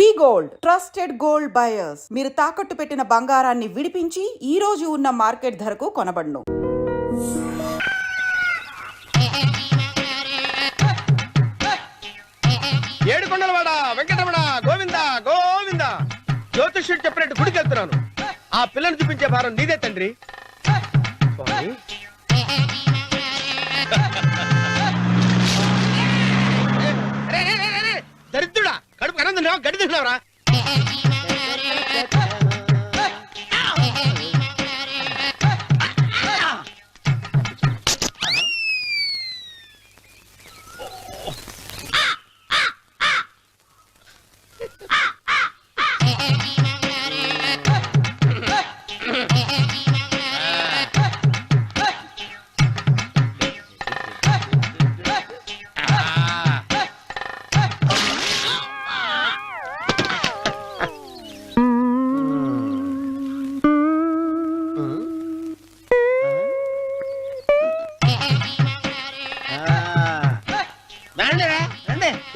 వి gold trusted gold buyers. మీరు తాకట్టు పెట్టిన బంగారాన్ని విడిపించి ఈ రోజు ఉన్న మార్కెట్ ధరకు కొనబడును. ఏడుకొండలవాడ వెంకటరమణ గోవింద గోవింద. జ్యోతిష్యుడు చెప్పినట్టు గుడికి వెళ్తున్నాను. ఆ పిల్లని చూపించే భారం నీదే తండ్రి. స్వామి దరిద్రుడా, కడుపు కనందున్నావా, గడి తిన్నావురా?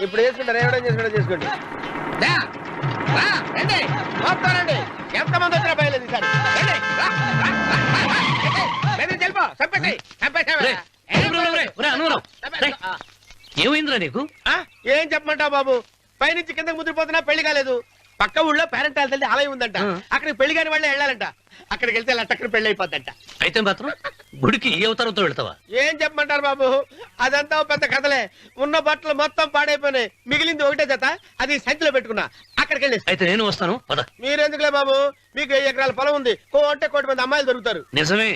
ఇప్పుడు చేసుకుంటారు, ఎవడో చేసుకుంటా చేసుకోండి. రండి, ఎంతమంది వచ్చినా బయలేదు ఈసారి. ఏమైందిరా నీకు? ఏం చెప్పమంటావు బాబు, పైనుంచి కిందకి ముద్రపోతున్నా పెళ్లి కాలేదు. పక్క ఊళ్ళో పేరెంట్ వెళ్తే ఆలయం ఉందంట, అక్కడికి పెళ్లి కాని వాళ్ళే వెళ్ళాలంట. అక్కడికి వెళ్తే అక్కడ పెళ్లి అయిపోద్దంట. అయితే మాత్రం గుడికి ఏ అవతారంతో వెళ్తావా? ఏం చెప్పమంటారు బాబు, అదంతా పెద్ద కథలే. ఉన్న బట్టలు మొత్తం పాడైపోయినాయి, మిగిలింది ఒకటే జత, అది సంచిలో పెట్టుకున్నా. అక్కడికి వెళ్ళి అయితే నేను వస్తాను పద. మీరెందుకులే బాబు, మీకు 10 ఎకరాల పొలం ఉంది, అంటే 1 కోటి మంది అమ్మాయిలు దొరుకుతారు. నిజమే,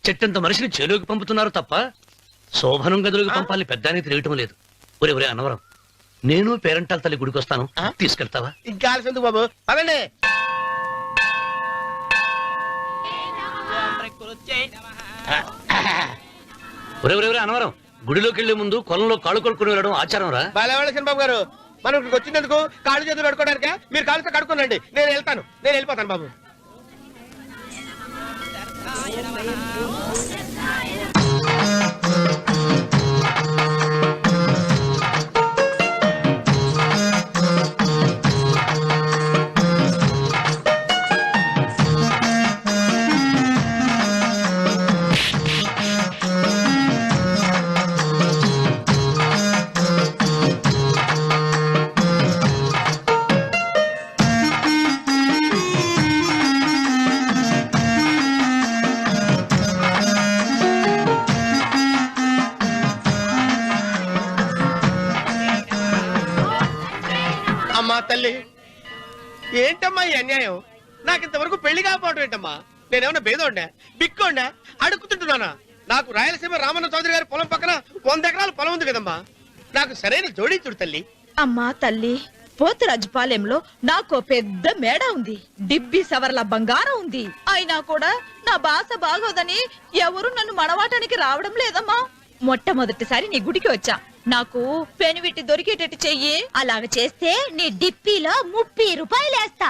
చెట్టంత మనిషిని చేలోకి పంపుతున్నారు తప్ప శోభనం గదులకు పంపాలని పెద్దానికి తెలియటం లేదు. ఒరే ఒరే అనవరం, నేను పేరెంటాల తల్లి గుడికి వస్తాను, తీసుకెళ్తావా? ఇంకా ఆలస్యం బాబు, పదండి. ఒరే ఒరే ఒరే అనవరం, గుడిలోకి వెళ్లే ముందు కొలంలో కాళ్ళు కొడుకుని వెళ్ళడం ఆచారం రా. బాలవాళ్ళ బాబు గారు, మనం ఇక్కడికి వచ్చినందుకు కాళ్ళు చేతులు కడుక్కోవడానికే. మీరు కాళ్ళతో కడుక్కోనండి, నేను వెళ్తాను, నేను వెళ్ళిపోతాను బాబు. అమ్మా తల్లి, ఏంటమ్మా ఈ అన్యాయం? నాకు ఇంతవరకు పెళ్లి కాకపోవడం ఏంటమ్మా? నేనేమన్నా బేదోండా, బిక్కోండా, అడుగుతుంటున్నానా? నాకు రాయలసీమ రామన్న చౌదరి గారి పొలం పక్కన 100 ఎకరాల పొలం ఉంది కదమ్మా. నాకు సరైన జోడించుడు తల్లి. అమ్మా తల్లి, పోతురాజుపాలెంలో నాకు పెద్ద మేడ ఉంది, డిబ్బి సవర్ల బంగారం ఉంది. అయినా కూడా నా భాష బాగోదని ఎవరు నన్ను మనవాటానికి రావడం లేదమ్మా. మొట్టమొదటిసారి నీ గుడికి వచ్చా, నాకు పెనువిట్టి దొరికేటట్టు చెయ్యి. అలాగ చేస్తే నీ డిప్పిలో 30 రూపాయలేస్తా.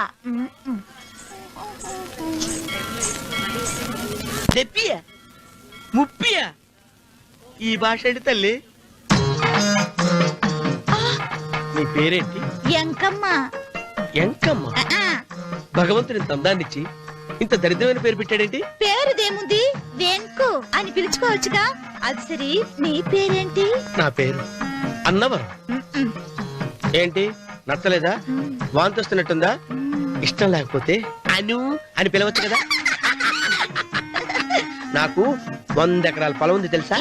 డెప్పియా, ముప్పియా? ఈ భాష ఏంటి తల్లి? నీ పేరేంటి? ఎంకమ్మ. ఎంకమ్మ? భగవంతుని తందాన్నిచ్చి ఇంత దరిద్రమైన పేరు పెట్టాడేంటి? పేరుదేముంది, వెంకు అని పిలుచుకోవచ్చుగా. అది సరి, నీ పేరేంటి? నా పేరు అన్నవరం. ఏంటి నచ్చలేదా? వాంతి వస్తున్నట్టుందా? ఇష్టం లేకపోతే అను అని పిలవచ్చు కదా. నాకు 100 ఎకరాల పొలం ఉంది తెలుసా?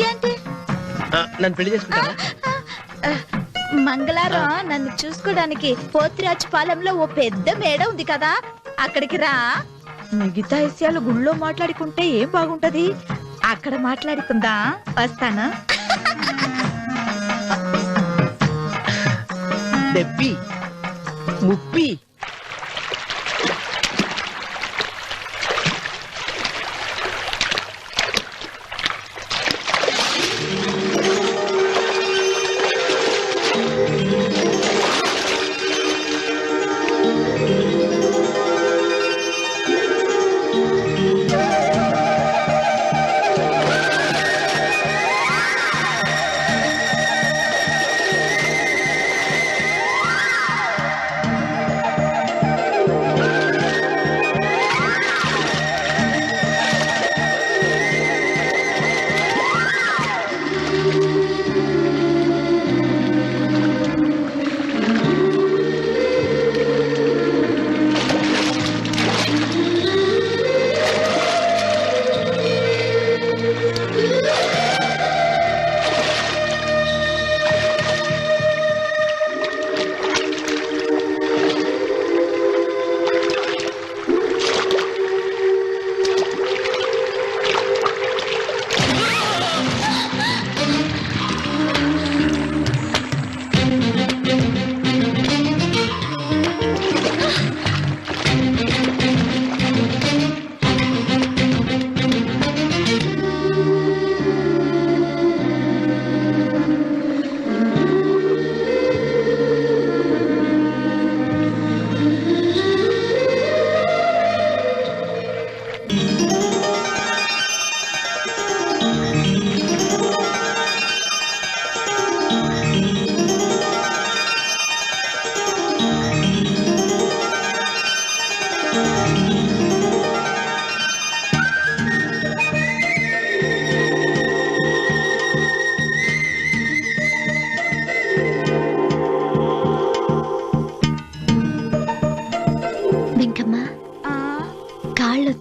ఏంటి? నన్ను పెళ్లి చేసుకుంటావా? మంగళారం నన్ను చూసుకోవడానికి పోతిరాజుపాలెంలో ఓ పెద్ద మేడ ఉంది కదా, అక్కడికి రా. మిగతా విషయాలు గుళ్ళో మాట్లాడుకుంటే ఏం బాగుంటది, అక్కడ మాట్లాడుకుందా. వస్తాను. డెబ్బి, ముప్పి.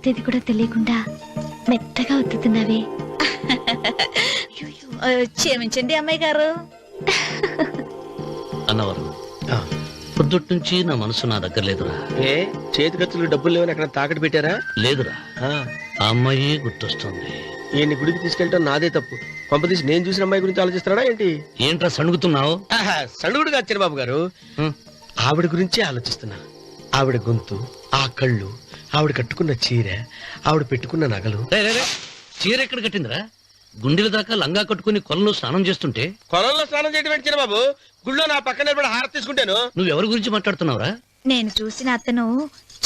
తేదీ కూడా తెలియకుండా మెత్తగా ఒత్తుతున్నావే. క్షమించండి అమ్మాయి గారు. అన్నవరం పొద్దుటి నుంచి నా మనసు నా దగ్గర లేదురా. ఏ చేతి ఖర్చులు డబ్బులు లేవని అక్కడ తాకట్టు పెట్టారా? లేదురా, ఆ, ఆ అమ్మాయి గుర్తొస్తుంది. ఈయన్ని గుడికి తీసుకెళ్ళటం నాదే తప్పు. పంపదీసి నేను చూసిన అమ్మాయి గురించి ఆలోచిస్తున్నాడా ఏంటి? ఏంట్రా సణుగుతున్నావు? సణుగుడు కాదు చిన్నబాబు గారు, ఆవిడ గురించి ఆలోచిస్తున్నా. ఆవిడ గొంతు, ఆ కళ్ళు, ఆవిడ కట్టుకున్న చీర, ఆవిడ పెట్టుకున్న నగలు. చీర ఎక్కడ కట్టిందిరా? గుండెల దాకా లంగా కట్టుకుని కొలంలో స్నానం చేస్తుంటే కొలంలో స్నానం చేయడం ఏంటి చిన్నబాబు? గుళ్ళో నా పక్కన నిలబడి హారతి తీసుకుంటాను. నువ్వెవరి గురించి మాట్లాడుతున్నావురా? నేను చూసిన అతను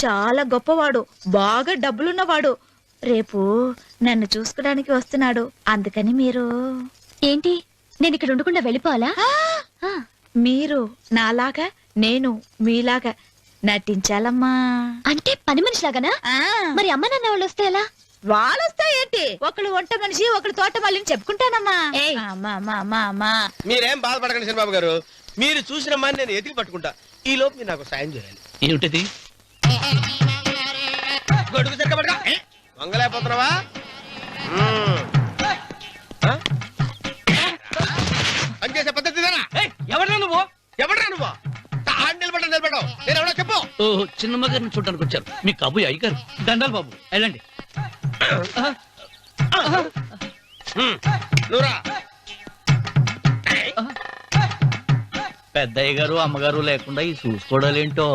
చాలా గొప్పవాడు, బాగా డబ్బులున్నవాడు. రేపు నన్ను చూసుకోడానికి వస్తున్నాడు. అందుకని మీరు ఏంటి, నేను ఇక్కడ ఉండకుండా వెళ్ళిపోవాలా? మీరు నాలాగా, నేను మీలాగా నటించాలమ్మా. అంటే పని మనిషిలాగానా? ఆ, మరి అమ్మ నాన్న వాళ్ళు వస్తే ఎలా? వాళ్ళొస్తా ఏంటి? ఒకళ్ళు వంట మనిషి, ఒకళ్ళు తోట మళ్ళీ చెప్పుకుంటానమ్మా. అమ్మా, అమ్మా, అమ్మా, అమ్మా. మీరేం బాధపడకండి చిన్నబాబు గారు, మీరు చూసిన అమ్మాయిని నేను ఎతికి పట్టుకుంటా. ఈ లోపు మీరు నాకు సాయం చేయాలి. ఏమిటిది? గొడుగు సరిగ్గా పట్టుకో. వంగలేకపోతున్నావా? పనిచేసే పద్ధతి ఎవరా నువ్వు? ఎవడరా నువ్వు? నిలబడ్డావు నేను ఎవడో చెప్పు. ఓహో, చిన్నమ్మ గారిని చూడడానికి వచ్చారు. మీ కాబోయే అయ్యగారు. దండాలు బాబు, వెళ్ళండి. నువ్వురా. పెద్దయ్య గారు అమ్మగారు లేకుండా ఈ చూసుకోవడాలేంటో.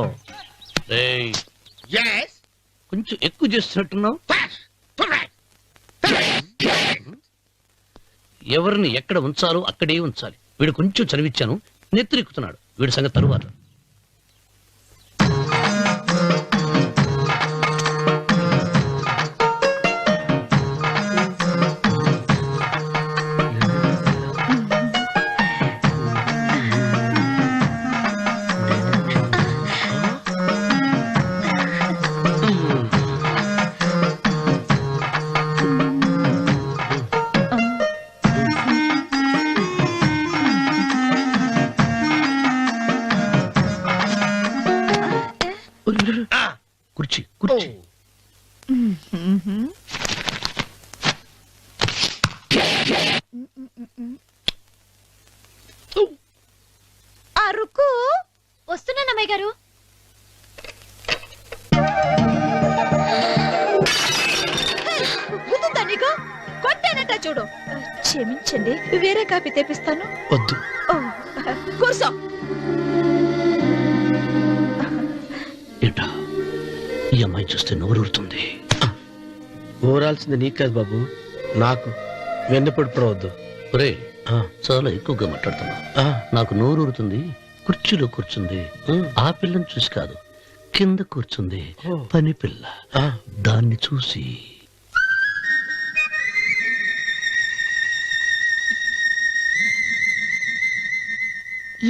రేయ్, Yes. కొంచెం ఎక్కువ చేస్తున్నట్టున్నావు. ఎవరిని ఎక్కడ ఉంచాలో అక్కడే ఉంచాలి. వీడు కొంచెం చదివిచ్చాను, నెత్తిరెక్కుతున్నాడు. వీడి సంగతి తరువాత. కుర్చీ కుర్చీ. అరుకు వస్తున్నాను అమ్మాయి గారు. గుద్దుతా నీకు? కొట్టానట చూడు. క్షమించండి, వేరే కాపీ తెప్పిస్తాను. వద్దు. ఓ, కూర్చో. ఏంటా, ఈ అమ్మాయి చూస్తే నోరూరుతుంది. ఊరాల్సింది నీకు కాదు బాబు, నాకు. వెన్నపడి పడవద్దు. ఒరే, చాలా ఎక్కువగా మాట్లాడుతున్నా. నాకు నోరూరుతుంది. కుర్చీలో కూర్చుంది. ఆ పిల్లని చూసి కాదు, కింద కూర్చుంది పని పిల్ల. దాన్ని చూసి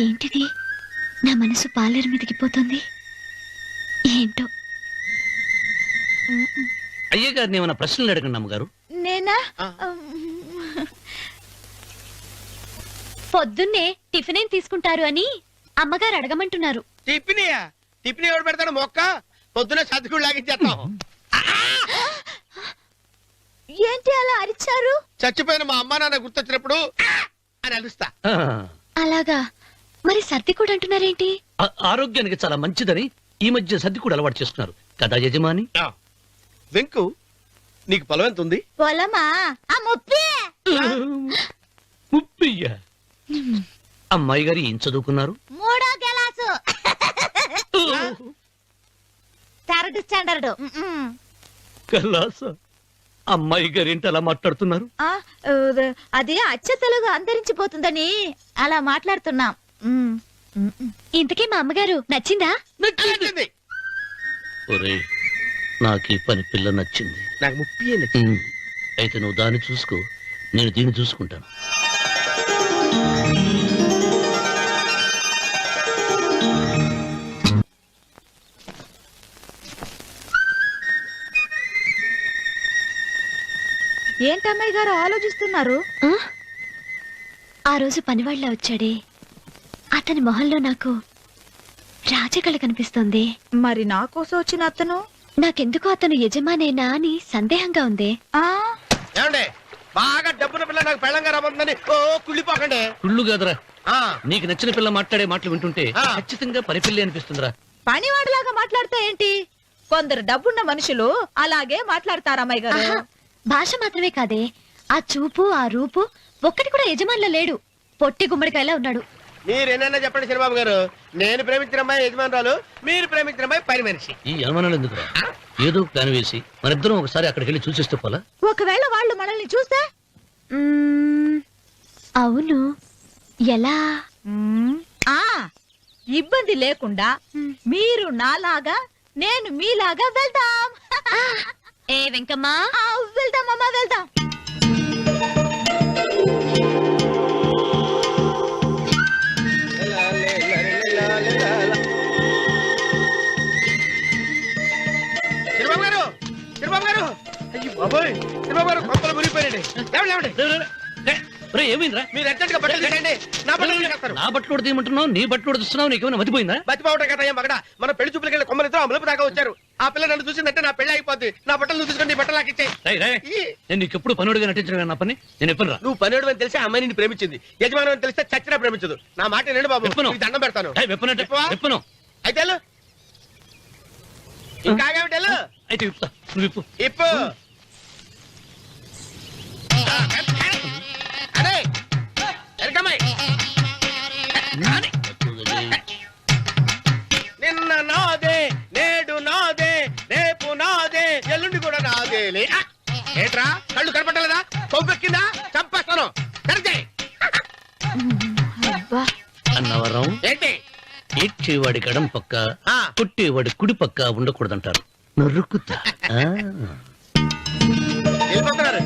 ఏంటిది, నా మనసు పాలేరు మీదకి పోతుంది. ఏంటో. అయ్యగారిని ఏమైనా ప్రశ్నలు అడగండి అమ్మగారు. నేనా? పొద్దున్నే టిఫిన్ ఏం తీసుకుంటారు అని అమ్మగారు అడగమంటున్నారు. టిఫినియా? టిఫిన్ ఎవడు పెడతాడు? మొక్క పొద్దున సర్దుకుడు లాగించేస్తాం. ఏంటి అలా అరిచారు? చచ్చిపోయిన మా అమ్మ నాన్న గుర్తొచ్చినప్పుడు అని అలుస్తా. అలాగా? మరి సర్ది కూడా అంటున్నారేంటి? ఆరోగ్యానికి చాలా మంచిదని ఈ మధ్య సర్ది కూడా అలవాటు చేసుకున్నారు కదా యజమాని. వెంకు, నీకు పొలం ఎంత ఉంది? పొలమా? ఆ ముప్పి. ముప్పయ్య. అమ్మాయి గారు ఏం చదువుకున్నారు? 3వ క్లాసు, 3rd స్టాండర్డ్. కలాస. అమ్మాయి గారు ఏంటి అలా మాట్లాడుతున్నారు? అది అచ్చ తెలుగు అంతరించిపోతుందని అలా మాట్లాడుతున్నాం. ఇంతకీ మా అమ్మగారు నచ్చిందా? నచ్చింది. ఒరే, నాకు ఈ పని పిల్ల నచ్చింది. నాకు 30 నచ్చింది. అయితే నువ్వు దాన్ని చూసుకో, నేను దీన్ని చూసుకుంటాను. ఏంటమ్మాయి గారు ఆలోచిస్తున్నారు? ఆ రోజు పనివాళ్ళ వచ్చాడే, అతని మొహంలో నాకు రాజకళ కనిపిస్తోంది. మరి నా కోసం వచ్చిన అతను? నాకెందుకో అతను యజమానేనా అని సందేహంగా ఉంది. ఏమండి బాగా డబ్బున పిల్ల నాకు పెళ్ళంగా రాబోతుందని ఓ కుళ్ళిపోకండి. కుళ్ళు కాదురా, ఆ, నీకు నచ్చిన పిల్ల మాట్లాడే మాటలు వింటుంటే ఆ. ఖచ్చితంగా పనిపిల్లి అనిపిస్తుందిరా. పనివాడిలాగా మాట్లాడితే ఏంటి? కొందరు డబ్బున్న మనుషులు అలాగే మాట్లాడతారు అమ్మాయి గారు. ఆహా, భాష మాత్రమే కాదే, ఆ చూపు ఆ రూపు ఒక్కటి కూడా యజమానిలో లేడు. పొట్టి గుమ్మడికాయలా ఉన్నాడు. మీరేనన్నా చెప్పండి చిరబాబు గారు, నేను ప్రేమించిన అమ్మాయి యజమానురాలు, మీరు ప్రేమించిన అమ్మాయి పని మనిషి. ఈ అనుమానాలు ఎందుకురా? ఏదో ప్లాన్ వేసి మనిద్దరం ఒకసారి అక్కడికి వెళ్ళి చూసేస్తే పోలా? ఒకవేళ వాళ్ళు మనల్ని చూస్తే మ్మ్, అవును, ఎలా? ఆ ఇబ్బంది లేకుండా మీరు నాలాగా నేను మీలాగా వెళ్దాం. ఏ వెంకమ్మా, వెళ్దాం అమ్మా, వెళ్దాం. చిరబాబు గారు, చిరబాబు గారు, అయ్యో బాబోయ్, చిరబాబు గారు కొంపలు మునిగిపోయారండి. లేవండి, లేవండి. రే, రే, రే, రే, రే, ఏమైందిరా? మీరు అర్జెంట్ గా బట్టలు తీసేయండి, నా బట్టలు తీసేస్తారు. నా బట్టలు ఉడతీయమంటున్నావు, నీ బట్టలు ఉడుతున్నావు, నీకేమైనా మతిపోయిందా? బతిపోవటం కదా మగడ, మన పెళ్లి చూపులకి వెళ్ళి కొమ్మలితో అమలుపు దాకా వచ్చారు. ఆ పిల్ల నన్ను చూసిందంటే నా పెళ్లి అయిపోద్ది. నా బట్టలు నువ్వు తీసుకొని నీ బట్టలు నాకు ఇచ్చేయి. రేయ్, రేయ్, నేను నీకు ఎప్పుడు పనుడిగా నటించడం నా పని. నేను ఎప్పుడు రా నువ్వు పనివాడు అని తెలిసి ఆ అమ్మాయి నిన్ను ప్రేమించింది, యజమాని అని తెలిస్తే చచ్చినా ప్రేమించదు. నా మాట వినండి బాబు, విప్పను. నీకు దండం పెడతాను. వెప్పనంటే విప్పవా? విప్పను. అయితే వెళ్ళు. ఇంకా ఆగేమిటి వెళ్ళు. అయితే విప్పుతా, నువ్వు విప్పు. ఇప్పు. అరే ఎరకమ్మాయి, నిన్న నాదే, నేడు నాదే, రేపు నాదే, ఎల్లుండి కూడా నాదేలే. ఏట్రా కళ్ళు కనపట్టలేదా? కొవ్వెక్కిందా? చంపేస్తాను. కరెక్టే. అబ్బా, అన్నవరం, ఏంటి? ఏడ్చేవాడి గడం పక్క, ఆ. కొట్టేవాడి కుడి పక్క ఉండకూడదంటారు. నరుకుతా. ఆ. వెళ్ళిపోతున్నారు.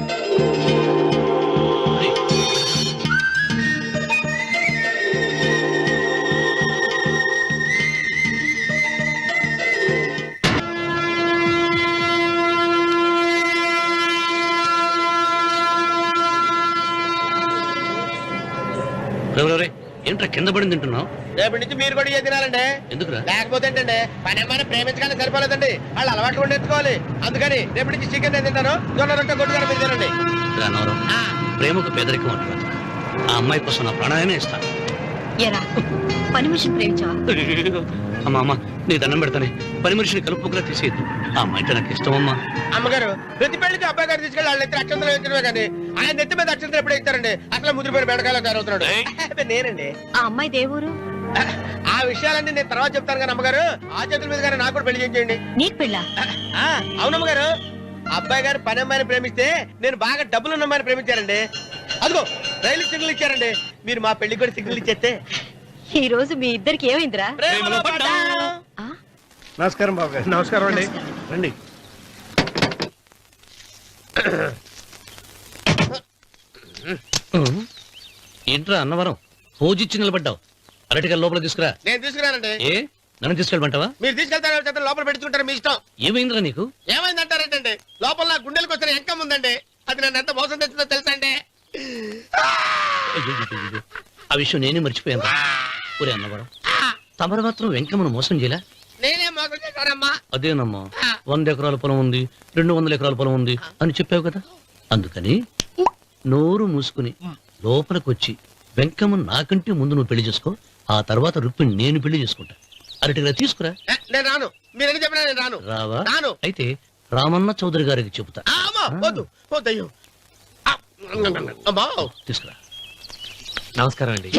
రేయ్, రేయ్, రేయ్, ఏంట్రా కింద పడింది తింటున్నావు? రేపటి నుంచి మీరు కూడా ఇయ్యే తినాలండి. ఎందుకురా? లేకపోతే ఏంటండి, పని అమ్మాయిని ప్రేమించగానే సరిపోలేదండి, వాళ్ళు అలవాట్లు కూడా నేర్చుకోవాలి. అందుకని రేపటి నుంచి చికెన్ నేను తింటాను, జొన్న రొట్టె కొట్టుగా మీరు తినండి. రా అన్నవరం, ఆ, ప్రేమకు పేదరికం అంటారు. ఆ అమ్మాయి కోసం నా ప్రాణాయనే ఇస్తాను. ఎరా పని మనిషిని ప్రేమించావా? అమ్మా అమ్మా, నీ దండం పెడతానే, పని మనిషిని కలుపుకులా తీసేయద్దు. ఆ అమ్మాయి అంటే నాకు ఇష్టం అమ్మా. అమ్మగారు ప్రతి పెళ్లికి అబ్బాయి గారు తీసుకెళ్ళి వాళ్ళ ఎత్తి అక్షంతలు వేయించడమే కానీ ఆయన నెత్తి మీద అక్షంతలు ఎప్పుడు ఇస్తారండి? అసలు ముదిరిపోయిన బెండకాయలు తయారవుతున్నాడు. అబ్బే, నేనండి. ఆ అమ్మాయి దేవురు ఆ విషయాలన్నీ నేను తర్వాత చెప్తాను కానీ అమ్మగారు, ఆ చేతుల మీద కానీ నాకు కూడా పెళ్లి చేయండి. నీకు పెళ్ళా? అవునమ్మగారు, అబ్బాయి గారు పని అమ్మాయిని ప్రేమిస్తే నేను బాగా డబ్బులు ఉన్న అమ్మాయిని ప్రేమించారండి. అదిగో రైలు సిగ్నల్ ఇచ్చారండి. మీరు మా పెళ్లికి కూడా సిగ్నల్ ఇచ్చేస్తే ఈ రోజు మీ ఇద్దరికి ఏమైందిరా? ప్రేమలో పడ్డాం. నమస్కారం బాబు గారు. నమస్కారం అండి. రండి. ఏంట్రా అన్నవరం, పూజిచ్చి నిలబడ్డావు? అరటిగా లోపల తీసుకురా. నేను తీసుకురానండి. ఏ, నన్ను తీసుకెళ్ళమంటావా? మీరు తీసుకెళ్తారు, లోపల పెట్టుకుంటారు, మీ ఇష్టం. ఏమైందిరా నీకు? ఏమైందంటారేంటండి? లోపల నా గుండెలకు వచ్చిన ఎంకం ఉందండి, అది నన్ను ఎంత మోసం తెచ్చిందో తెలుసా అండి? అయ్యయ్యయ్యయ్యో, ఆ విషయం నేనే మర్చిపోయాను. ఒరే అన్నవరం, తమరు మాత్రం వెంకమ్మను మోసం చేయలే? నేనే మోసం చేశానమ్మా. అదేనమ్మా, 100 ఎకరాల పొలం ఉంది, 200 ఎకరాల పొలం ఉంది అని చెప్పావు కదా, అందుకని నోరు మూసుకుని లోపలికి వచ్చి వెంకమ్మ నాకంటే ముందు నువ్వు పెళ్లి చేసుకో, ఆ తర్వాత రుక్మిణి నేను పెళ్లి చేసుకుంటా. అరటిగా తీసుకురా. నేను రాను, మీరని చెప్పినా నేను రాను. రావా? రాను. అయితే రామన్న చౌదరి గారికి చెబుతా. అమ్మా, వద్దు వద్దయ్యో. అమ్మా, తీసుకురా. నమస్కారం అండి.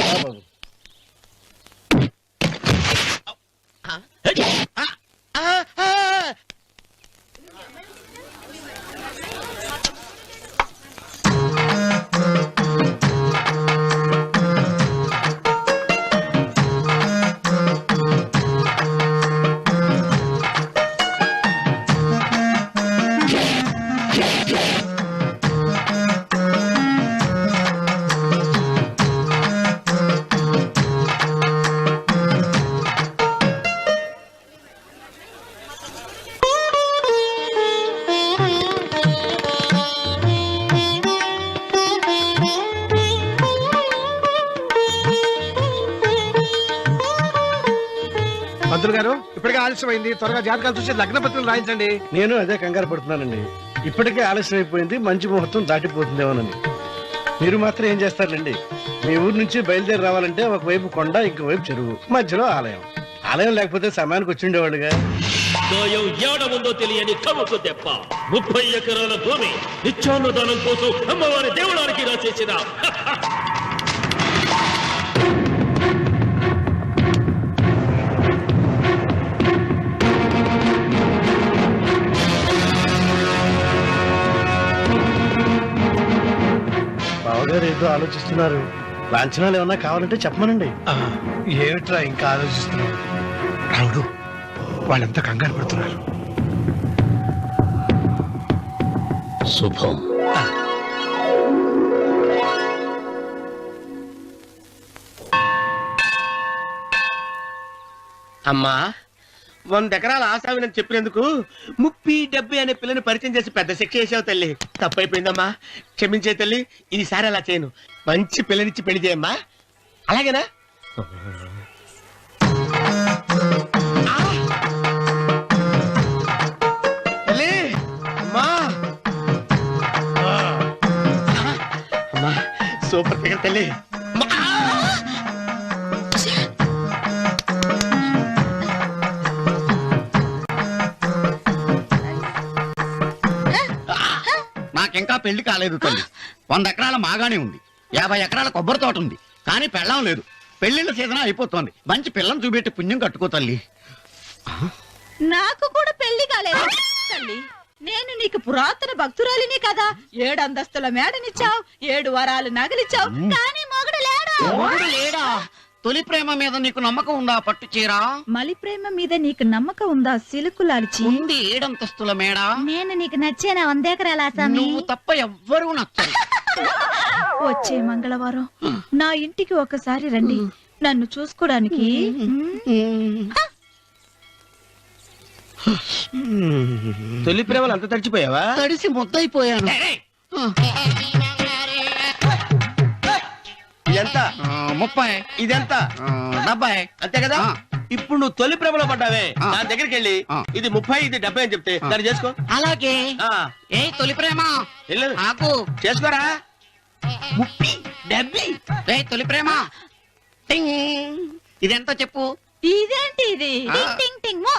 పంతులు గారు ఇప్పటికే ఆలస్యమైంది, త్వరగా జాతకాలు చూసి లగ్న పత్రికలు రాయించండి. నేను అదే కంగారు పడుతున్నానండి. ఇప్పటికే ఆలస్యం అయిపోయింది, మంచి ముహూర్తం దాటిపోతుందేమోనని. మీరు మాత్రం ఏం చేస్తారండి? మీ ఊరు నుంచి బయలుదేరి రావాలంటే ఒకవైపు కొండ, ఇంకోవైపు చెరువు, మధ్యలో ఆలయం. ఆలయం లేకపోతే సమయానికి వచ్చి ఉండేవాడుగా. గాయం ఏడ ఉందో తెలియని కవుకు దెబ్బ 30 ఎకరాల భూమి నిత్యాన్నదానం కోసం అమ్మవారి దేవుడానికి రాసేసిన బావగారు ఏదో ఆలోచిస్తున్నారు. లాంఛనాలు ఏమన్నా కావాలంటే చెప్పమనండి. ఏమిట్రా ఇంకా ఆలోచిస్తున్నారు? రావుడు, వాళ్ళంతా కంగారు పడుతున్నారు. శుభం. అమ్మా 100 ఎకరాల ఆశావినని చెప్పినందుకు 30-70 అనే పిల్లని పరిచయం చేసి పెద్ద శిక్ష చేసావు తల్లి. తప్పైపోయిందమ్మా, క్షమించే తల్లి. ఈసారి అలా చేయను. మంచి పిల్లనిచ్చి పెళ్లి చేయమ్మా, అలాగేనా? తల్లి, అమ్మా అమ్మా, సూపర్ ఫిగర్ తల్లి. నాకింకా పెళ్లి కాలేదు తల్లి. 100 ఎకరాల మాగానే ఉంది, 50 ఎకరాల కొబ్బరి తోట ఉంది, కానీ పెళ్ళం లేదు. పెళ్లిళ్ళ సీజన్ అయిపోతుంది. మంచి పిల్లని చూపెట్టి పుణ్యం కట్టుకో తల్లి. నాకు కూడా పెళ్లి కాలేదు తల్లి. నేను నీకు పురాతన భక్తురాలిని కదా. 7 అంతస్తుల మేడనిచ్చావు, 7 వరాలు నగలిచ్చావు, కానీ మొగుడు లేడు. మొగుడు లేడా? తొలి ప్రేమ మీద నీకు నమ్మకం ఉందా? పట్టు చీర. మలి ప్రేమ మీద నీకు నమ్మకం ఉందా? సిలుకులాల్చి ఉంది 7 అంతస్తుల మేడ. నేను నీకు నచ్చేనా 100 ఎకరాల ఆసామి? నువ్వు తప్ప ఎవ్వరూ నచ్చరు. వచ్చే మంగళవారం నా ఇంటికి ఒకసారి రండి, నన్ను చూసుకోడానికి. తొలి ప్రేమలు అంత తడిచిపోయావా? తడిసి ముద్దయిపోయాను. ఎంత? 30. ఇదెంత? 70. అంతే కదా. ఇప్పుడు నువ్వు తొలి ప్రేమలో పడ్డావే, నా దగ్గరికి వెళ్ళి ఇది 30 ఇది 70 అని చెప్తే దాన్ని చేసుకో. అలాగే. ఏ తొలి ప్రేమ వెళ్ళు, నాకు చేసుకోరా. 30, 70. ఏ తొలి ప్రేమ టింగ్. ఇదెంత చెప్పు? ఇదేంటి ఇది? టింగ్ టింగ్ టింగ్ మో.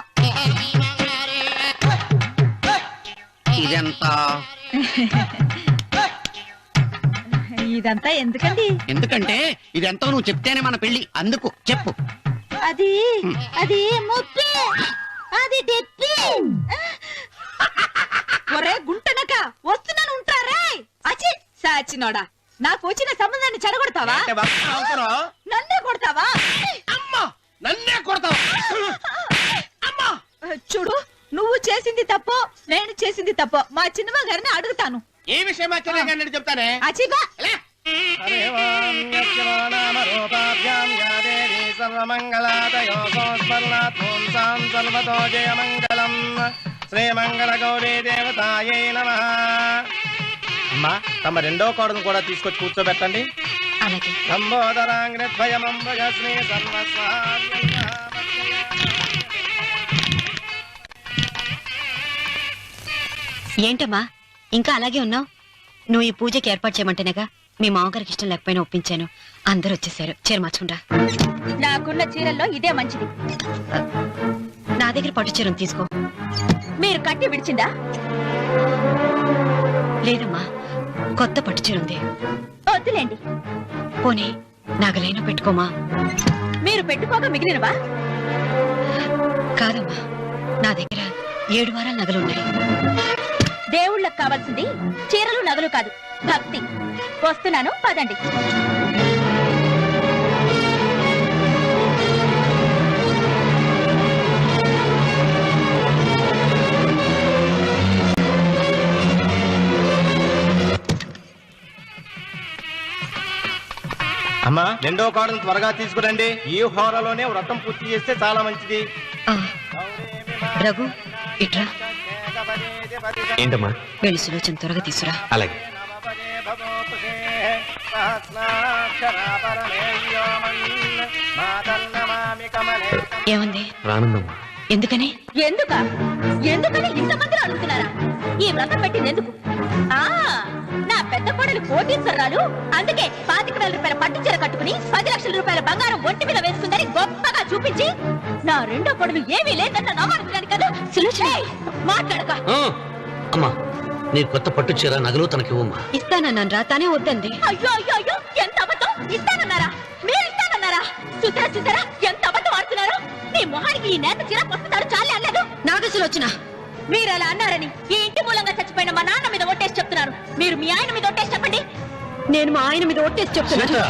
ఇదెంత? ఇదంతా ఎందుకండి? ఎందుకంటే ఇదెంతో నువ్వు చెప్తేనే మన పెళ్లి. అందుకు చెప్పు. అది అది 30, అది 70. ఒరే గుంటనక, వస్తున్నాను ఉంటారే. అచి సాచినోడా, నాకు వచ్చిన సంబంధాన్ని చెడగొడతావా? అంటే బాగా అవుతున్నావు. నన్నే కొడతావా? అమ్మా, నన్నే కొడతావు. అమ్మా, చూడు, నువ్వు చేసింది తప్పో నేను చేసింది తప్పో మా చిన్నమ్మ గారిని అడుగుతాను. ఏ విషయం ఆశ్చర్యంగా చెప్తానే. అచిబా శ్రీమంగళ గౌరీ దేవతాయే నమః. అమ్మా, తమ రెండో కోడను కూడా తీసుకొచ్చి కూర్చోబెట్టండి. అలాగే. లంబోదరాంగ్రద్వయమంబగ శ్రీ సర్వస్వామ్య. ఏంటమ్మా ఇంకా అలాగే ఉన్నావు? నువ్వు ఈ పూజకి ఏర్పాటు చేయమంటేనేగా మీ మామగారికి ఇష్టం లేకపోయినా ఒప్పించాను. అందరూ వచ్చేసారు. చీర మార్చుకుంటా. నాకున్న చీరల్లో ఇదే మంచిది. నా దగ్గర పట్టు చీరను తీసుకో. మీరు కట్టి విడిచిందా? లేదమ్మా, కొత్త పట్టు చీర ఉంది. వద్దులేండి. పోనీ నాగలైనా పెట్టుకోమా? మీరు పెట్టుకోక మిగిలినవా? కాదమ్మా, నా దగ్గర 7 వారాల నగలున్నాయి. దేవుళ్ళకి కావాల్సింది చీరలు నగలు కాదు, భక్తి. వస్తున్నాను, పదండి. అమ్మా, రెండో కోడను త్వరగా తీసుకురండి. ఈ హోరాలోనే వ్రతం పూర్తి చేస్తే చాలా మంచిది. రఘు, ఇట్రా. ఏంటమ్మా? వెళ్ళి సులోచన త్వరగా తీసురా. అలాగే. ఏముంది? రానుందమ్మా. ఎందుకని? ఎందుకని ఇంతమంది అడుగుతున్నారా? ఈ వ్రతం పెట్టింది ఎందుకు? నా పెద్ద కోడలు కోటీశ్వరరాలు, అందుకే 25,000 రూపాయల పట్టు చీర కట్టుకుని 10 లక్షల రూపాయల బంగారం ఒంటి మీద వేసుకుందని గొప్పగా చూపించి నా రెండో కోడలు ఏమీ లేదన్న నమ్మకానికి కదా. మాట్లాడక. అమ్మా, నీ కొత్త పట్టు చీర నగలు తనకివ్వమ్మా. ఇస్తానన్నాను రా, తానే వద్దంది. అయ్యో ఎంత అబద్ధం! ఇస్తానన్నారా? మీరు ఇస్తానన్నారా? చూసారా ఎంత అబద్ధం ఆడుతున్నారు? నీ మొహానికి ఈ నేత చీర వస్తున్నారు చాలే అనలేదు. నాగసులు వచ్చిన మీరు అలా అన్నారని ఈ ఇంటి మూలంగా చచ్చిపోయిన మా నాన్న మీద ఒట్టేసి చెప్తున్నారు. మీరు మీ ఆయన మీద ఒట్టేసి చెప్పండి. నేను మా ఆయన మీద ఒట్టేసి చెప్తున్నాను.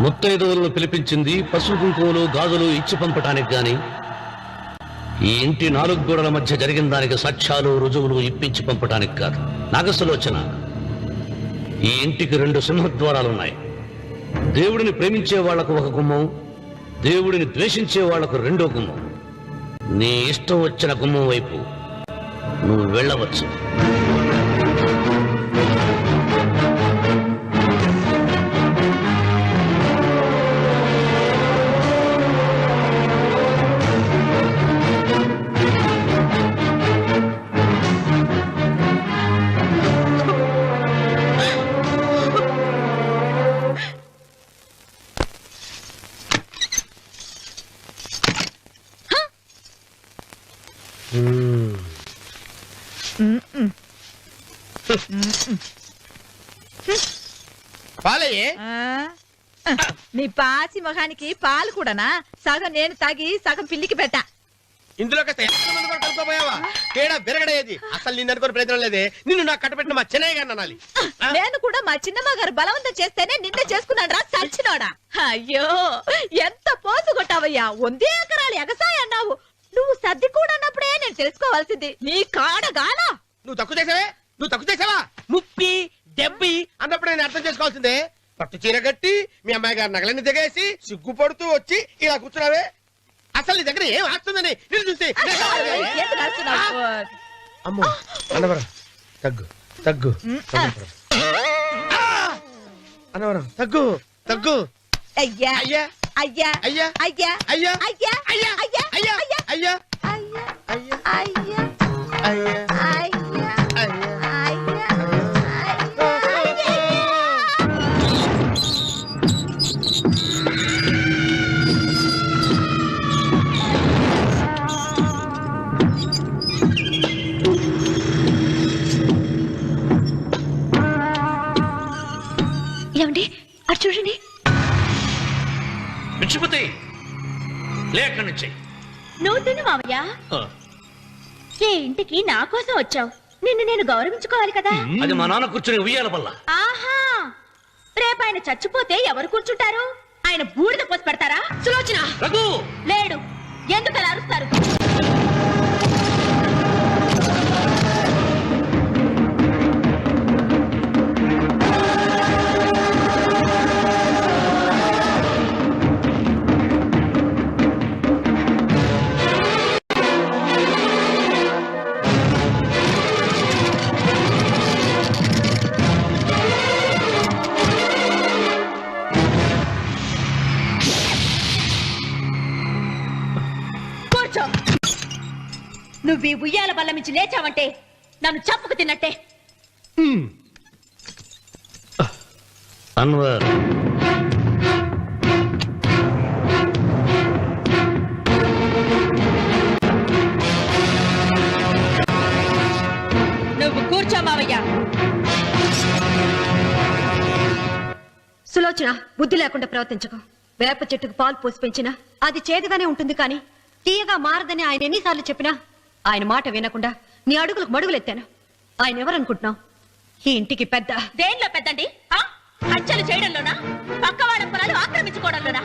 ముత్తైదువులను పిలిపించింది పసుపు కుంకుమలు గాజులు ఇచ్చి పంపటానికి గాని, ఈ ఇంటి 4 గోడల మధ్య జరిగిన దానికి సాక్ష్యాలు రుజువులు ఇప్పించి పంపటానికి కాదు. నాగసులోచన, ఈ ఇంటికి 2 సింహద్వారాలున్నాయి. దేవుడిని ప్రేమించే వాళ్లకు ఒక గుమ్మం, దేవుడిని ద్వేషించే వాళ్లకు 2వ గుమ్మం. నీ ఇష్టం వచ్చిన గుమ్మం వైపు నువ్వు వెళ్ళవచ్చు. పాలయ్యే. మీ పాచి మొహానికి పాలు కూడానా? సగం నేను తాగి సగం పిల్లికి పెట్టా. ఇందులో కలుపుకోపోయావా? తేడా బెరగడేది. అసలు నిన్ను అనుకునే ప్రయత్నం లేదే. నిన్ను నాకు కట్టబెట్టిన మా చెన్నయ్య గారిని అనాలి. నేను కూడా మా చిన్నమ్మ గారు బలవంతం చేస్తేనే నిన్న చేసుకున్నాడు రా సచ్చినోడా. అయ్యో ఎంత పోసు కొట్టావయ్యా! 100 ఎకరాలు ఎగసాయ అన్నావు. నువ్వు సర్ది కూడా అన్నప్పుడే నేను తెలుసుకోవాల్సింది. నీ కాడగానా? నువ్వు తక్కువ చేసావా? ముప్పి దెబ్బి అన్నప్పుడు నేను అర్థం చేసుకోవాల్సిందే. పట్టు చీర కట్టి మీ అమ్మాయి గారు నగలన్నీ దిగేసి సిగ్గుపడుతూ వచ్చి ఇలా కూర్చున్నావే. అసలు నీ దగ్గర ఏం ఆస్తుందని నేను చూస్తే ఎందుకు అరుస్తున్నావు? అమ్మో అన్నవరం తగ్గు అన్నవరం తగ్గు. అయ్యా అయ్యా అయ్యా అయ్యా అయ్యా అయ్యా అయ్యా అయ్యా అయ్యా అయ్యా అయ్యా అయ్యా అయ్యా అయ్యా అయ్యా అయ్యా ఏమండి అటు చూడండి. పిచ్చిపోతే లేక నుంచి నువ్వు తిను మావయ్య. ఏ ఇంటికి నా కోసం వచ్చావు. నిన్ను నేను గౌరవించుకోవాలి కదా. అది మా నాన్న కూర్చుని ఉయ్యాల వల్ల. ఆహా, రేపు ఆయన చచ్చిపోతే ఎవరు కూర్చుంటారు? ఆయన బూడిద పోసి పెడతారా? సులోచన రఘు లేడు. ఎందుకు అలా అరుస్తారు? నువ్వు ఈ ఉయ్యాల బల్ల మించి లేచావంటే నన్ను చంపుకు తిన్నట్టే. అన్వర్, నువ్వు కూర్చో మావయ్య. సులోచన, బుద్ధి లేకుండా ప్రవర్తించకు. వేప చెట్టుకు పాలు పోసి పెంచినా అది చేదుగానే ఉంటుంది, కానీ తీయగా మారదని ఆయన ఎన్నిసార్లు చెప్పినా ఆయన మాట వినకుండా నీ అడుగులకు మడుగులెత్తాను. ఆయన ఎవరనుకుంటున్నావు? ఈ ఇంటికి పెద్ద. దేనిలో పెద్దండి? హత్యలు చేయడంలోనా? పక్కవాడ పొలాలు ఆక్రమించుకోవడంలోనా?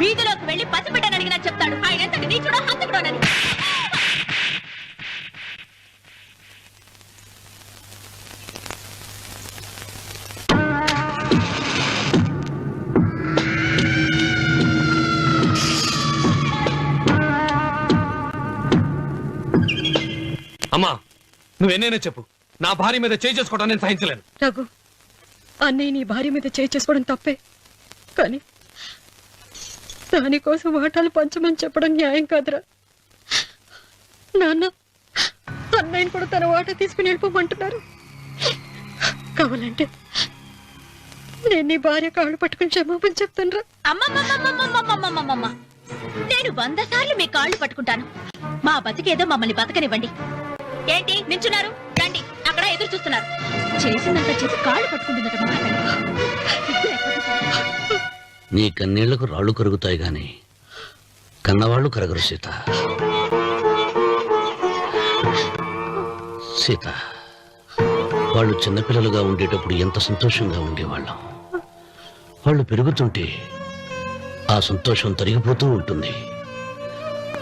వీధిలోకి వెళ్లి పసిబిడ్డని అడిగినా చెప్తాడు ఆయన ఎంతటి నీచుడో హంతకుడోనని. అమ్మా, నువ్వెన్నైనా చెప్పు, నా భార్య మీద చేయి చేసుకోవడం నేను సహించలేను. రఘు, అన్నయ్య నీ భార్య మీద చేయి చేసుకోవడం తప్పే, కానీ దానికోసం వాటాలు పంచమని చెప్పడం న్యాయం కాదురా. నాన్న అన్నయ్యని కూడా తన వాటా తీసుకుని వెళ్ళిపోమంటున్నారు. కావాలంటే నేను నీ భార్య కాళ్ళు పట్టుకుని క్షమాపణ చెప్తాను రా. అమ్మమ్మమ్మమ్మమ్మమ్మమ్మమ్మమ్మ నేను 100 సార్లు మీ కాళ్ళు పట్టుకుంటాను. మా బతికేదో మమ్మల్ని బతకనివ్వండి. ఏంటి నించున్నారు? రండి, అక్కడ ఎదురు చూస్తున్నారు. చేసినంత చేసి కాళ్ళు పట్టుకుంటుందట మహాతల్లి. నీ కన్నీళ్లకు రాళ్ళు కరుగుతాయి గాని కన్నవాళ్ళు కరగరు సీత. సీత, వాళ్ళు చిన్నపిల్లలుగా ఉండేటప్పుడు ఎంత సంతోషంగా ఉండేవాళ్ళం. వాళ్ళు పెరుగుతుంటే ఆ సంతోషం తరిగిపోతూ ఉంటుంది.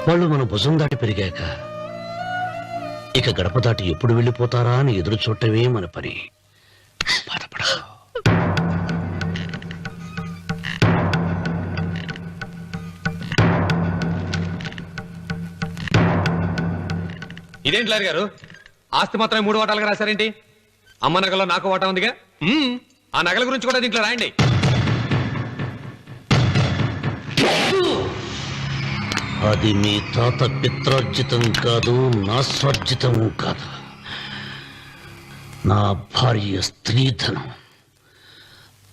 వాళ్ళు మన భుజం దాటి పెరిగాక ఇక గడప దాటి ఎప్పుడు వెళ్ళిపోతారా అని ఎదురు చూడటమే మన పని. బాధపడ. ఇదేంటి లాయర్ గారు, ఆస్తి మాత్రమే 3 వాటాలుగా రాశారేంటి? అమ్మ నగలో నాకు వాటా ఉందిగా. ఆ నగల గురించి కూడా దీంట్లో రాయండి. అది మీ తాత పిత్రార్జితం కాదు, నా స్వార్జితం కాదు. నా భార్య స్త్రీధనం.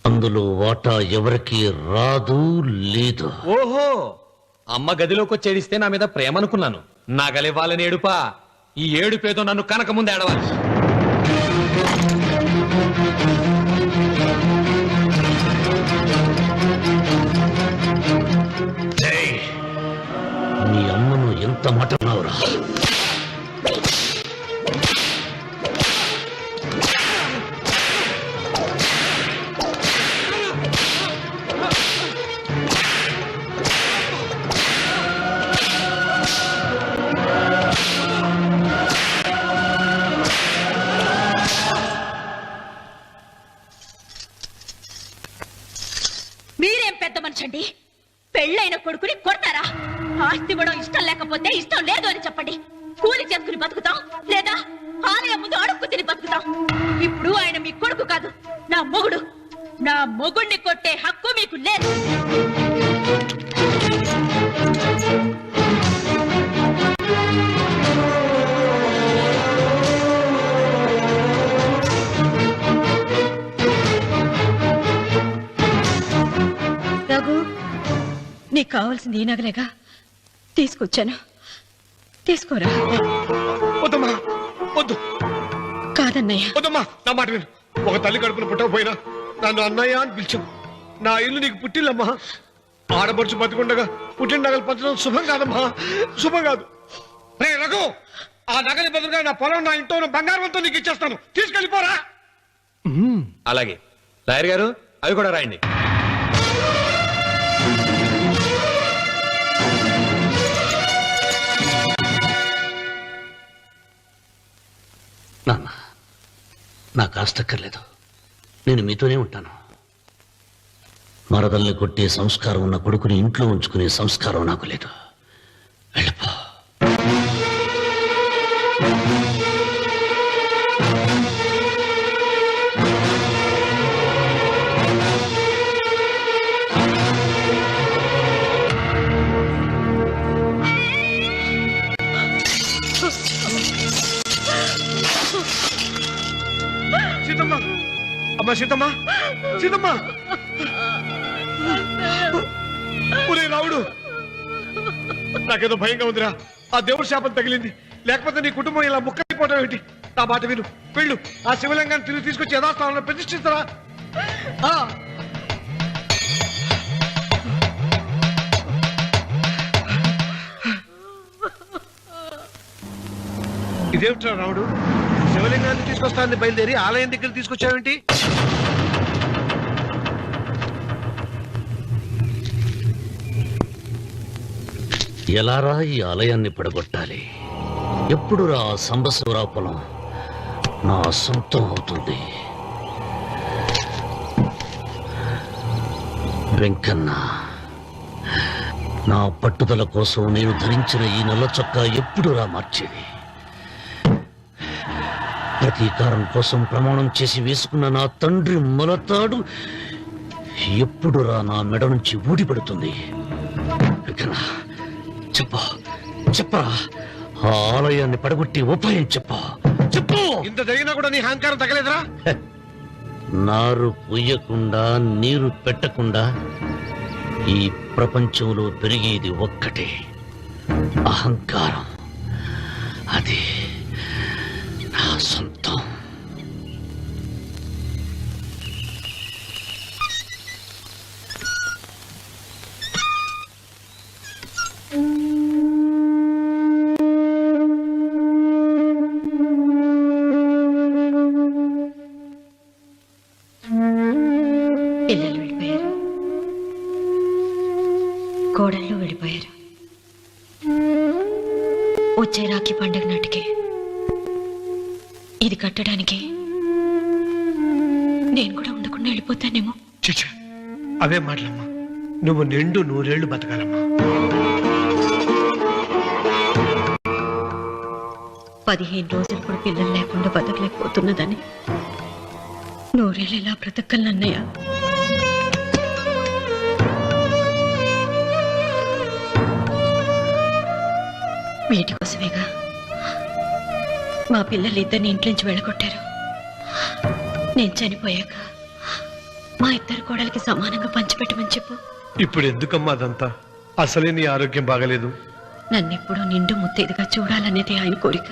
అందులో వాటా ఎవరికి రాదు, లేదు. ఓహో, అమ్మ గదిలోకి వచ్చేడిస్తే నా మీద ప్రేమ అనుకున్నాను. నగలివ్వాలని ఏడుపా. ఈ ఏడుపేదో నన్ను కనక ముందు ఏడవాలి. మీ అమ్మను ఎంత మాట అన్నావురా? మీరేం పెద్ద మనిషండి? పెళ్ళైన కొడుకుని కొడతారా? ఆస్తి ఇవ్వడం ఇష్టం లేకపోతే ఇష్టం లేదు అని చెప్పండి. కూలి చేసుకుని బతుకుతాం, లేదా ఆలయం ముందు అడుక్కు తిని బతుకుతాం. ఇప్పుడు ఆయన మీ కొడుకు కాదు, నా మొగుడు. నా మొగుడిని కొట్టే హక్కు మీకు లేదు. రఘు, నీకు కావాల్సింది ఈ నగలేగా తీసుకొచ్చాను. తీసుకోరా. వద్దమ్మా, వద్దు. కాదన్నయ్య. వద్దమ్మా, నా మాట విను. ఒక తల్లి కడుపున పుట్టకపోయినా నన్ను అన్నయ్య అని పిలిచావు. నా ఇల్లు నీకు పుట్టిల్లమ్మా. ఆడపడుచు బతికుండగా పుట్టిన నగలు పంచడం శుభం కాదమ్మా, శుభం కాదు. రే రఘు, ఆ నగలి బదులుగా నా పొలం, నా ఇంట్లో ఉన్న బంగారంతో నీకు ఇచ్చేస్తాను. తీసుకెళ్ళిపోరా. అలాగే లాయర్ గారు, అవి కూడా రాయండి. నాన్న, నాకు ఆస్తక్కర్లేదు. నేను మీతోనే ఉంటాను. మరదల్ని కొట్టే సంస్కారం ఉన్న కొడుకుని ఇంట్లో ఉంచుకునే సంస్కారం నాకు లేదు. వెళ్ళిపో. సీతమ్మ, అమ్మా సీతమ్మ, సీతమ్మ. ఒరే రావుడు, నాకేదో భయంగా ఉందిరా. ఆ దేవుడి శాపం తగిలింది. లేకపోతే నీ కుటుంబం ఇలా ముక్కైపోవడం ఏంటి? నా మాట విను, వెళ్ళు. ఆ శివలింగాన్ని తిరిగి తీసుకొచ్చి యథాస్థానంలో ప్రతిష్ఠించరా. ఇదేమిట్రా రావుడు, శివలింగాన్ని తీసుకొస్తానని బయలుదేరి ఆలయం దగ్గర తీసుకొచ్చావేంటి? ఎలారా ఈ ఆలయాన్ని పడగొట్టాలి? ఎప్పుడు రా సంబశివరావు పొలం నా సొంతం అవుతుంది? వెంకన్న, నా పట్టుదల కోసం నేను ధరించిన ఈ నల్ల చొక్కా ఎప్పుడు రా మార్చేది? ప్రతీకారం కోసం ప్రమాణం చేసి వేసుకున్న నా తండ్రి మొలతాడు ఎప్పుడు రా నా మెడ నుంచి ఊడిపడుతుంది? మూర్ఖనా చెప్పు చెప్పరా ఆ ఆలయాన్ని పడగొట్టి ఉపాయం చెప్పు చెప్పు. ఇంత జరిగినా కూడా నీ అహంకారం తగ్గలేదురా? నారు పొయ్యకుండా నీరు పెట్టకుండా ఈ ప్రపంచంలో పెరిగేది ఒక్కటే, అహంకారం. అది నా సొంతం. పిల్లలు వెళ్ళిపోయారు, కోడళ్ళు వెళ్ళిపోయారు. వచ్చే రాఖీ పండుగ నాటికి ఇది కట్టడానికి నేను కూడా ఉండకుండా వెళ్ళిపోతానేమో. చిచ్చా, అవే మాటలమ్మా. నువ్వు నిండు 100 ఏళ్ళు బతకాలమ్మా. 15 రోజులు కూడా పిల్లలు లేకుండా బతకలేకపోతున్నదని 100 ఏళ్ళు ఇలా బ్రతకలన్నయ్య. వీటి కోసమేగా మా పిల్లలు ఇద్దరిని ఇంటి నుంచి వెళ్ళగొట్టారు. నేను చనిపోయాక మా ఇద్దరు కోడలికి సమానంగా పంచిపెట్టమని చెప్పు. ఇప్పుడు ఎందుకమ్మా అదంతా? అసలే నీ ఆరోగ్యం బాగలేదు. నన్నెప్పుడు నిండు ముత్తేదిగా చూడాలనేది ఆయన కోరిక.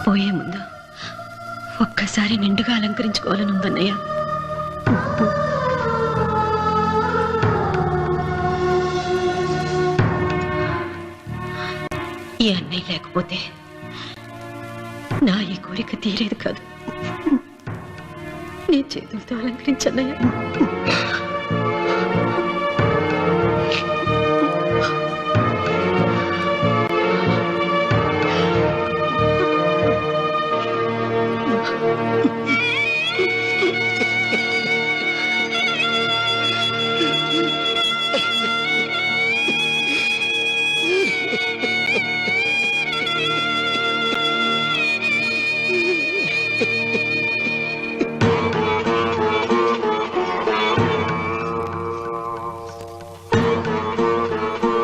పోయే ముందు ఒక్కసారి నిండుగా అలంకరించుకోవాలని ఉందన్నయ్య. ఈ అన్నయ్య లేకపోతే నా ఈ కోరిక తీరేది కాదు. నీ చేతులతో అలంకరించన్నయ్య.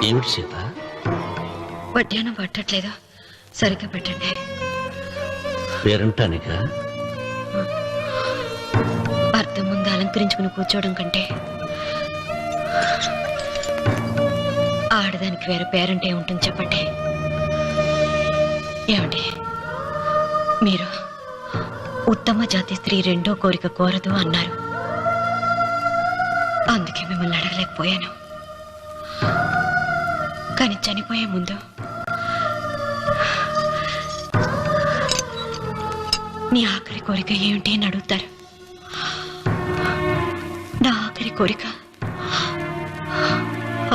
ఏమిటి సీత? వడ్డానం పట్టట్లేదా? సరిగ్గా పెట్టండి. పేరంటానిక అర్థం ముందు అలంకరించుకుని కూర్చోవడం కంటే ఆడదానికి వేరే పేరంటే ఉంటుంది చెప్పండి. ఏమండి, మీరు ఉత్తమ జాతి స్త్రీ రెండో కోరిక కోరదు అన్నారు. అందుకే మిమ్మల్ని అడగలేకపోయాను. కానీ చనిపోయే ముందు నీ ఆఖరి కోరిక ఏమిటి అని అడుగుతారు. నా ఆఖరి కోరిక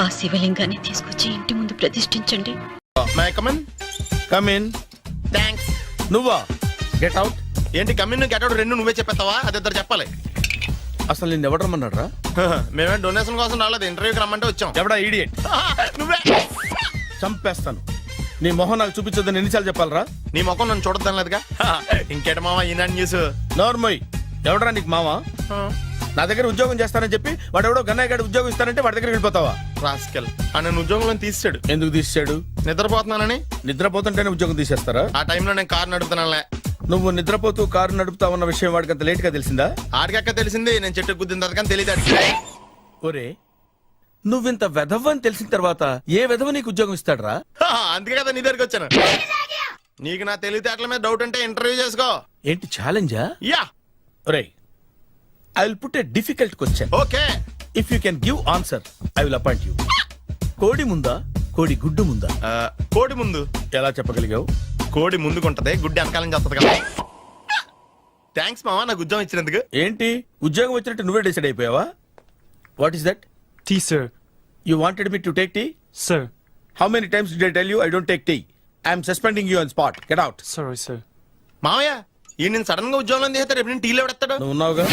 ఆ శివలింగాన్ని తీసుకొచ్చి ఇంటి ముందు ప్రతిష్ఠించండి. థ్యాంక్స్. నువ్వా? Get out. ఏంటి కమిన్ గెట్ అవుట్ రెండు నువ్వే చెప్పేస్తావా? అది ఇద్దరు చెప్పాలి. అసలు నేను ఎవడు రమ్మన్నాడ్రా? మేమే డొనేషన్ కోసం రాలేదు, ఇంటర్వ్యూకి రమ్మంటే వచ్చాం. ఎవడా ఈడియట్? నువ్వే. చంపేస్తాను. నీ మొహం నాకు చూపించొద్దని ఎన్నిసార్లు చెప్పాలరా? నీ ముఖం నన్ను చూడద్దాం లేదుగా. ఇంకేట మావా ఈనాడు న్యూస్. నోర్మోయ్, ఎవడరా నీకు మావా? నా దగ్గర ఉద్యోగం చేస్తానని చెప్పి వాడు ఎవడో గన్నయ్య గారి ఉద్యోగం ఇస్తానంటే వాడి దగ్గర వెళ్ళిపోతావా? రాస్కెల్. నన్ను ఉద్యోగంలో తీసాడు. ఎందుకు తీసాడు? నిద్రపోతున్నానని. నిద్రపోతుంటేనే ఉద్యోగం తీసేస్తారా? ఆ టైంలో నేను కారు నడుపుతున్నానులే. నువ్వు నిద్రపోతూ కారు నడుపుతా ఉన్న విషయం వాడికి అంత లేట్ గా తెలిసిందా? ఆడికక్క తెలిసింది, నేను చెట్టు గుద్దిన తర్వాత కానీ తెలియదు. ఒరే, నువ్వింత వెధవ్ అని తెలిసిన తర్వాత ఏ వెధవ నీకు ఉద్యోగం ఇస్తాడరా? అందుకే కదా నీ దగ్గరికి వచ్చాను. నీకు నా తెలివితేటల మీద డౌట్ అంటే ఇంటర్వ్యూ చేసుకో. ఏంటి ఛాలెంజా? యా. ఒరే, I will put a difficult question. Okay. If you can give answer I will appoint you. కోడి ముందా, కోడి గుడ్డు ముందా? కోడి ముందు. ఎలా చెప్పగలిగావు? కోడి ముందుకుంటది, గుడ్డి వెనకాలం చేస్తుంది కదా. థ్యాంక్స్ మావా నాకు ఉద్యోగం ఇచ్చినందుకు. ఏంటి ఉద్యోగం వచ్చినట్టు నువ్వే డిసైడ్ అయిపోయావా? What is that? Tea sir. You wanted me to take tea? Sir. How many times did I tell you I don't take tea? I am suspending you on spot. Get out. Sorry, sir. మావయ్య ఈ నేను sudden గా ఉద్యోగంలో తీస్తే రేపు నేను టీలో పెడతాడు. నువ్వు ఉన్నావుగా.